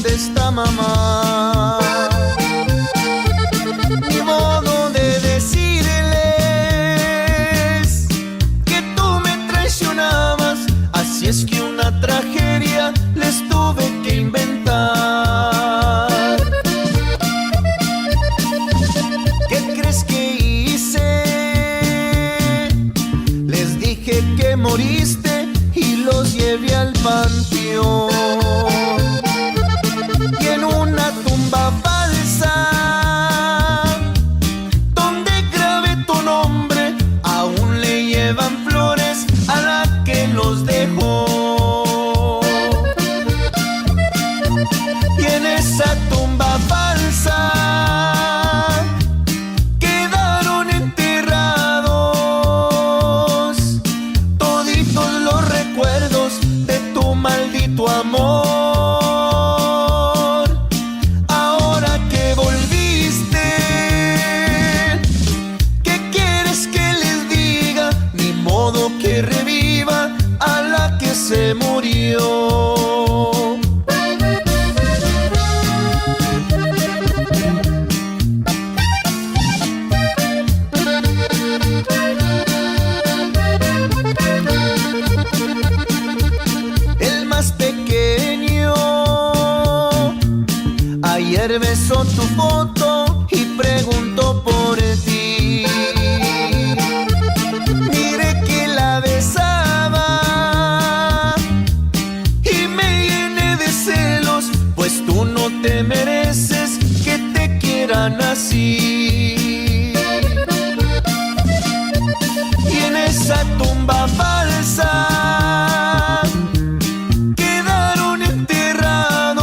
¿dónde está mamá? Ni modo de decirles que tú me traicionabas, así es que una tragedia les tuve que inventar. ¿Qué crees que hice? Les dije que moriste y los llevé al panteón. Y en una tumba falsa, donde grabé tu nombre, aún le llevan flores a la que los dejó. Y en esa tumba falsa quedaron enterrados toditos los recuerdos de tu maldito amor. Ahora que volviste, ¿qué quieres que les diga? Ni modo que reviva a la que se murió. El más pequeño ayer besó tu foto y preguntó por ti. Miré que la besaba y me llené de celos, pues tú no te mereces que te quieran así. Y en esa tumba falsa quedaron enterrados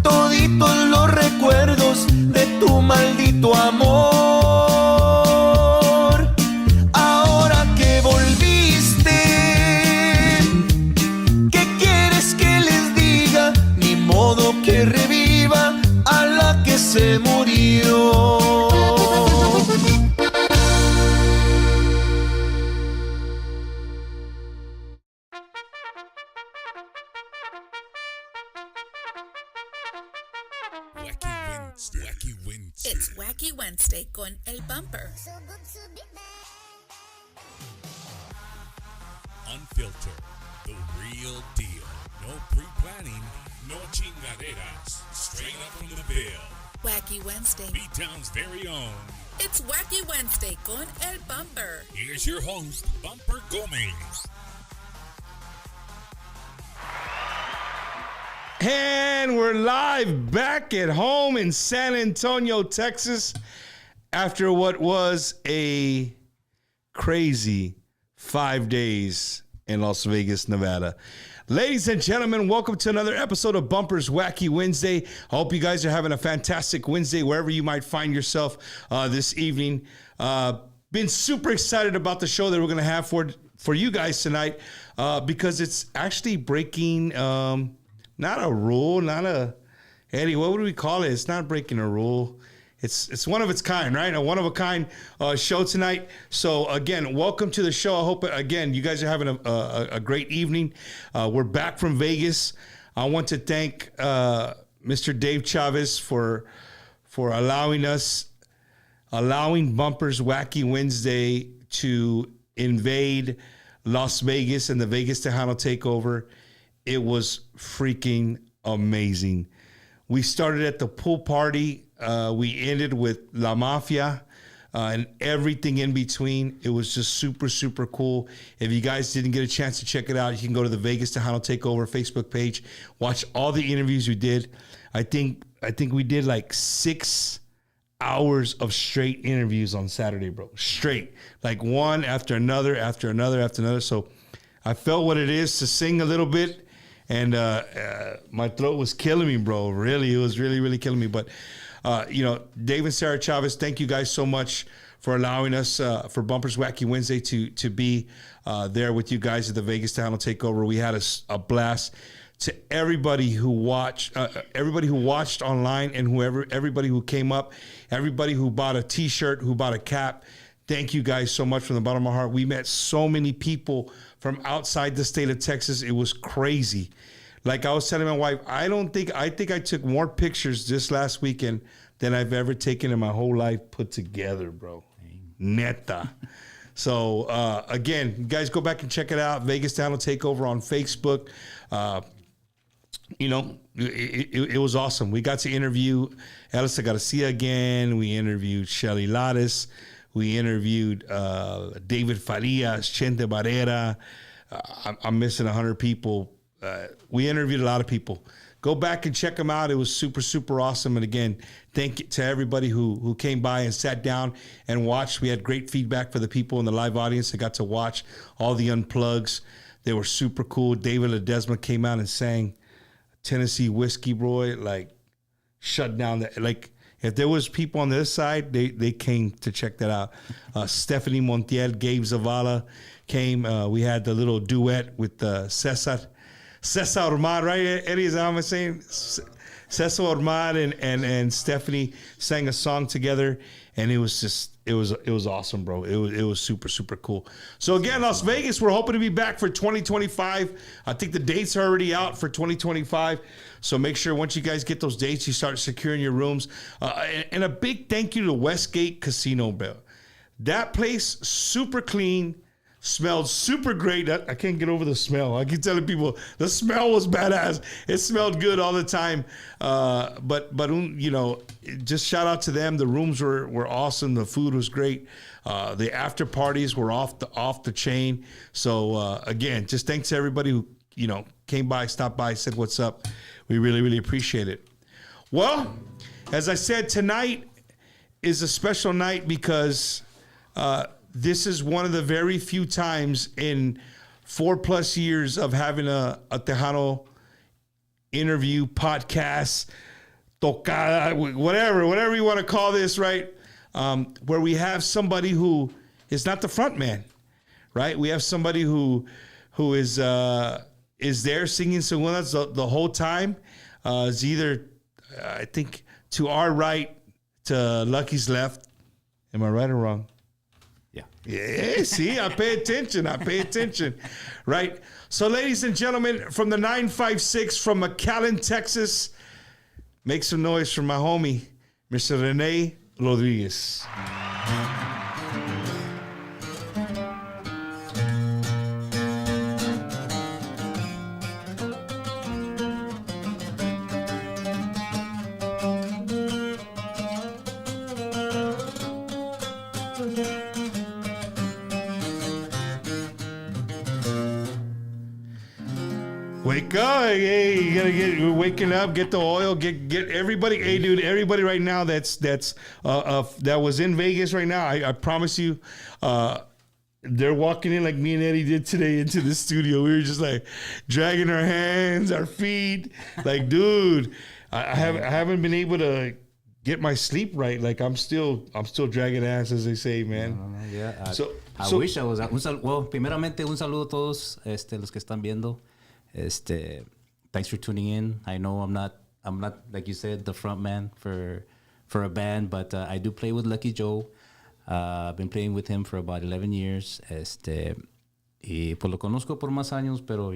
toditos los recuerdos de tu maldito amor. Ahora que volviste, ¿qué quieres que les diga? Ni modo que reviva a la que se murió. Wacky Wednesday. It's Wacky Wednesday con El Bumper. Unfiltered, the real deal. No pre-planning, no chingaderas. Straight up from the bill. Wacky Wednesday. B-Town's very own. It's Wacky Wednesday con El Bumper. Here's your host, Bumper Gomez. And we're live back at home in San Antonio, Texas, after what was a crazy 5 days in Las Vegas, Nevada. Ladies and gentlemen, welcome to another episode of Bumper's Wacky Wednesday. I hope you guys are having a fantastic Wednesday wherever you might find yourself this evening. Been super excited about the show that we're going to have for you guys tonight because it's actually breaking... not a rule, Eddie, what would we call it? It's not breaking a rule. It's one of its kind, right? A one-of-a-kind show tonight. So, again, welcome to the show. I hope, again, you guys are having a great evening. We're back from Vegas. I want to thank Mr. Dave Chavez for allowing Bumper's Wacky Wednesday to invade Las Vegas and the Vegas Tejano Takeover. It was freaking amazing. We started at the pool party. We ended with La Mafia and everything in between. It was just super, super cool. If you guys didn't get a chance to check it out, you can go to the Vegas Tejano Takeover Facebook page. Watch all the interviews we did. I think we did like 6 hours of straight interviews on Saturday, bro. Straight. Like one after another, after another, after another. So I felt what it is to sing a little bit. And my throat was killing me, bro. Really, it was really, really killing me. But, Dave and Sarah Chavez, thank you guys so much for allowing us for Bumper's Wacky Wednesday to be there with you guys at the Vegas Tejano Takeover. We had a blast. To everybody who watched online, and everybody who came up, everybody who bought a T-shirt, who bought a cap. Thank you guys so much from the bottom of my heart. We met so many people from outside the state of Texas. It was crazy. like I was telling my wife, I think I took more pictures this last weekend than I've ever taken in my whole life put together, bro. Neta. So, again, you guys go back and check it out. Vegas Tejano Takeover on Facebook. It was awesome. We got to interview Elisa Garcia again. We interviewed Shelly Lattis. We interviewed David Farias, Chente Barrera. I'm missing 100 people. We interviewed a lot of people. Go back and check them out. It was super, super awesome. And again, thank you to everybody who came by and sat down and watched. We had great feedback for the people in the live audience that got to watch all the unplugs. They were super cool. David Ledesma came out and sang Tennessee Whiskey, bro. Like, shut down if there was people on this side, they came to check that out. Stephanie Montiel, Gabe Zavala came. We had the little duet with Cesar Ormad, right? Eddie, is that what I'm saying? Cesar Ormad and Stephanie sang a song together, and it was awesome, bro. It was super, super cool. So again, Las Vegas, we're hoping to be back for 2025. I think the dates are already out for 2025. So make sure once you guys get those dates, you start securing your rooms. And a big thank you to Westgate Casino, bro. That place, super clean, smelled super great. I can't get over the smell. I keep telling people the smell was badass. It smelled good all the time. But just shout out to them. The rooms were awesome. The food was great. The after parties were off the chain. So again, just thanks to everybody who came by, stopped by, said what's up. We really, really appreciate it. Well, as I said, tonight is a special night because this is one of the very few times in 4+ years of having a Tejano interview, podcast, tocada, whatever you want to call this, right? Where we have somebody who is not the front man, right? We have somebody who is there singing segundas the whole time. Is either, I think, to our right, to Lucky's left. Am I right or wrong? Yeah, see, I pay attention. Right? So, ladies and gentlemen, from the 956 from McAllen, Texas, make some noise for my homie, Mr. Rene Rodriguez. Wake up. Hey, you gotta you're waking up, get the oil, get everybody. Hey, dude, everybody right now that was in Vegas right now, I promise you, they're walking in like me and Eddie did today into the studio. We were just like dragging our hands, our feet. Like, dude, I haven't been able to get my sleep right. Like, I'm still dragging ass, as they say, man. Yeah. So wish I was. Well, primeramente, un saludo a todos los que están viendo. Thanks for tuning in. I know I'm not like you said, the front man for a band, but I do play with Lucky Joe. I've been playing with him for about 11 years. Y pues lo conozco por más años, pero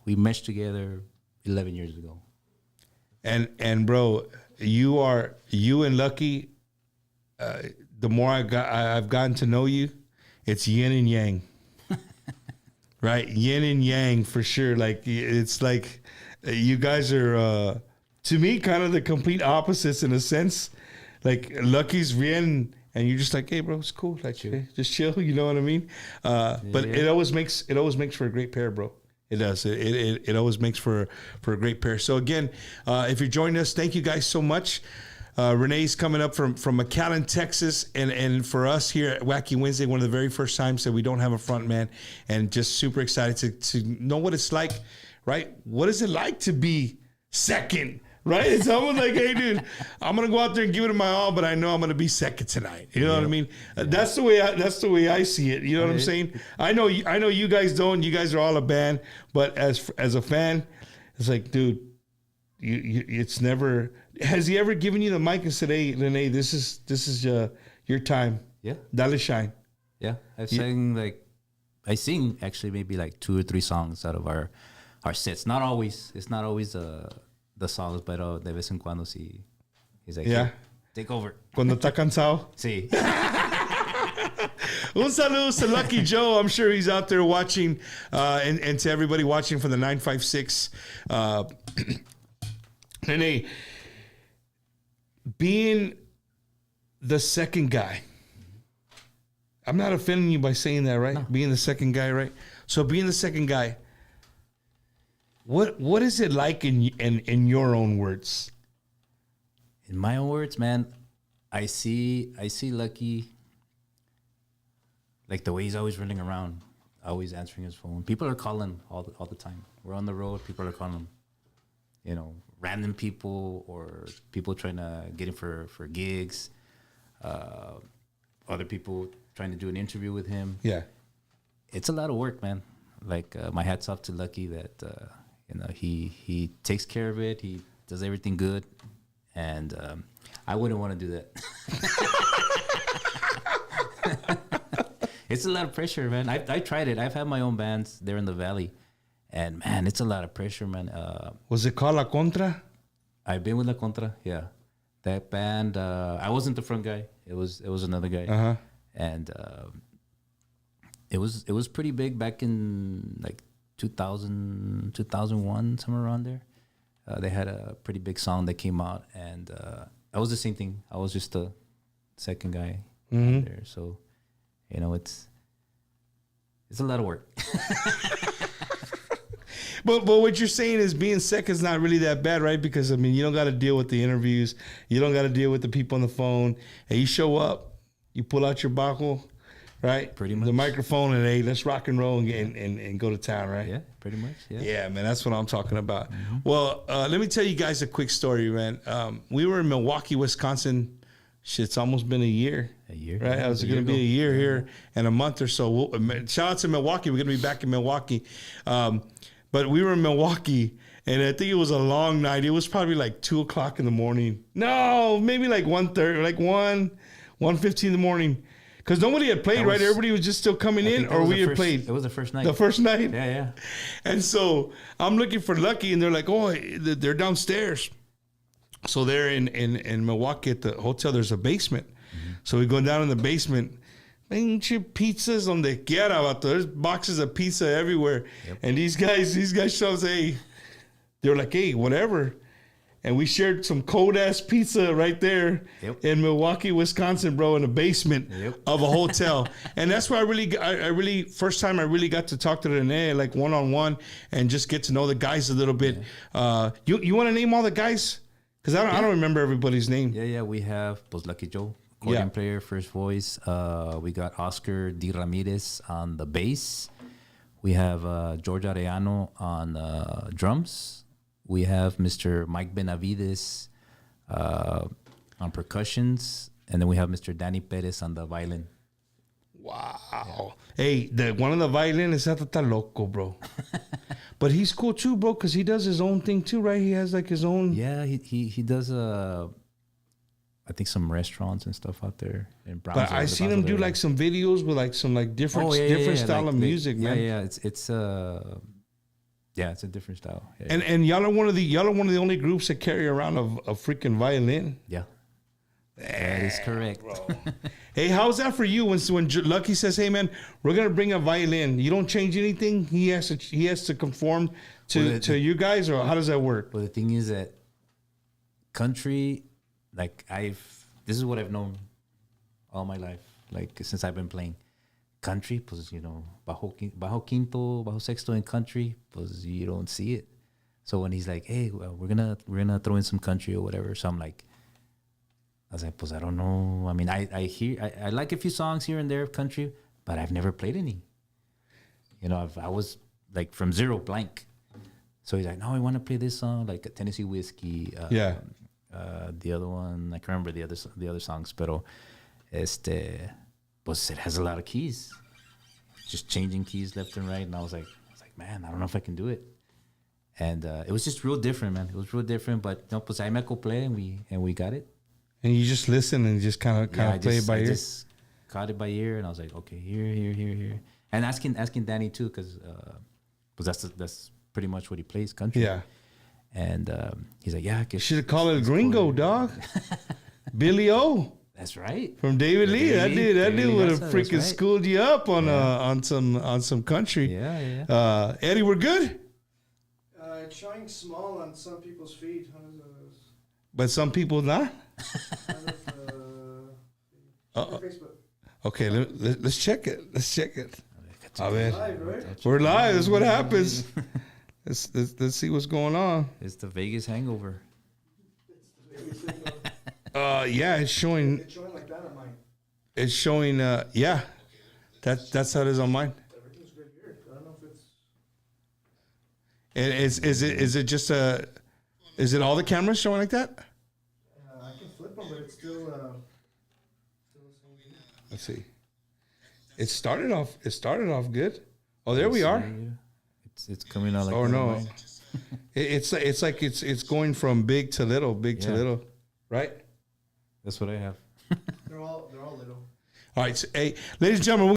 we meshed together 11 years ago. And bro, you and Lucky, the more I've gotten to know you, it's yin and yang. Right, yin and yang for sure. Like, it's like you guys are, to me, kind of the complete opposites in a sense. Like, Lucky's yin, and you're just like, hey, bro, it's cool. Like, hey, just chill. You know what I mean? But it always makes for a great pair, bro. It does. It always makes for a great pair. So again, if you're joining us, thank you guys so much. Renee's coming up from McAllen, Texas, and for us here at Wacky Wednesday, one of the very first times that we don't have a front man, and just super excited to know what it's like, right? What is it like to be second, right? It's almost like, hey, dude, I'm gonna go out there and give it my all, but I know I'm gonna be second tonight. You know what I mean? That's the way I see it. You know what I'm saying? I know you guys don't. You guys are all a band, but as a fan, it's like, dude, it's never. Has he ever given you the mic and said, "Hey, Rene, this is your time. Yeah, dale shine." Yeah, I sing actually maybe like 2 or 3 songs out of our our sets. Not always. It's not always the songs, but de vez en cuando sí. He's like, Yeah. "Hey, take over." Cuando está cansado. Sí. Un saludo to Lucky Joe. I'm sure he's out there watching, and to everybody watching from the 956. Rene, being the second guy, I'm not offending you by saying that, right? No. Being the second guy, right? So being the second guy, what is it like in your own words? In my own words, man, I see Lucky, like the way he's always running around, always answering his phone. People are calling all the time. We're on the road. People are calling him. You know, random people or people trying to get him for gigs. Other people trying to do an interview with him. Yeah. It's a lot of work, man. Like my hats off to Lucky that he takes care of it. He does everything good, and I wouldn't want to do that. It's a lot of pressure, man. I tried it. I've had my own bands there in the Valley, and man, it's a lot of pressure, man. Was it called La Contra? I've been with La Contra, yeah. That band, I wasn't the front guy. It was another guy, Uh-huh. and it was pretty big back in like 2000, 2001, somewhere around there. They had a pretty big song that came out, and I was the same thing. I was just the second guy there, so it's a lot of work. But what you're saying is being second is not really that bad, right? Because, I mean, you don't got to deal with the interviews. You don't got to deal with the people on the phone. And you show up, you pull out your bajo, right? Pretty much. The microphone, and hey, let's rock and roll and go to town, right? Yeah, pretty much. Yeah. Yeah, man, that's what I'm talking about. Well, let me tell you guys a quick story, man. We were in Milwaukee, Wisconsin. Shit's almost been a year. A year, Right? yeah, It was a going to year be a ago. year here in a month or so. Shout out to Milwaukee. We're going to be back in Milwaukee. But we were in Milwaukee, and I think it was a long night. It was probably like 2 o'clock in the morning. No, maybe like 1:30, like 1:15 in the morning. Because nobody had played, right? Everybody was just still coming in, or we had played. It was the first night. The first night? Yeah, yeah. And so I'm looking for Lucky, and they're like, oh, they're downstairs. So they're in Milwaukee at the hotel. There's a basement. So we go down in the basement. Pinche pizzas donde quiera, vato. There's boxes of pizza everywhere. Yep. And these guys show us, hey, they're like, hey, whatever. And we shared some cold ass pizza right there Yep. in Milwaukee, Wisconsin, bro, in the basement of a hotel. And that's where I really first time I really got to talk to Rene, like one-on-one, and just get to know the guys a little bit. You want to name all the guys? Because I don't remember everybody's name. Yeah. We have Lucky Joe, accordion player, first voice. We got Oscar D. Ramirez on the bass. We have George Arellano on drums. We have Mr. Mike Benavides on percussions. And then we have Mr. Danny Perez on the violin. Wow. Hey, one of the violinists está loco, bro. But he's cool too, bro, because he does his own thing too, right? He has like his own. Yeah, he does I think some restaurants and stuff out there in Brownsville. But I seen him do like some videos with like some like different style of music, man. Yeah, it's a different style. Yeah, And y'all are one of the only groups that carry around a freaking violin. yeah. That is correct. Hey, how's that for you when Lucky says, "Hey, man, we're gonna bring a violin"? You don't change anything. He has to conform to you guys, or how does that work? Well, the thing is that country, like this is what I've known all my life, like since I've been playing country. Pues bajo quinto, bajo sexto in country, pues you don't see it. So when he's like, "Hey, well, we're gonna throw in some country or whatever," so I was like, pues I don't know. I mean, I like a few songs here and there of country, but I've never played any. I was like from zero, blank. So he's like, no, I want to play this song, like Tennessee Whiskey. The other one, I can't remember the other songs, pero pues it has a lot of keys. Just changing keys left and right. And I was like, man, I don't know if I can do it. And it was just real different, man. It was real different, but pues I me acoplé and we got it. And you just listen and just kind of play it by ear. I just caught it by ear, and I was like, okay, here, and asking Danny too, because that's pretty much what he plays, country. Yeah. And he's like, yeah, Should have called it Gringo, dog. Billy O. That's right. From David Lee. That dude would have That's freaking right. schooled you up on some country. Yeah. Eddie, we're good? It's showing small on some people's feed. How does But some people not? Facebook? Okay, let's check it. Let's check it. A ver. Live, right? We're live. That's what happens. Let's see what's going on. It's the Vegas hangover. Yeah, it's showing. It's showing like that on mine. It's showing. Yeah, that's how it is on mine. Everything's good here. I don't know if it's. And is it just a? Is it all the cameras showing like that? I can flip them, but it's still the same. Let's see. It started off good. Oh, there we are. It's coming out like Oh that no, on mine. it's like it's going from big to little, to little, right? That's what I have. They're all little. All right, so, hey, ladies and gentlemen.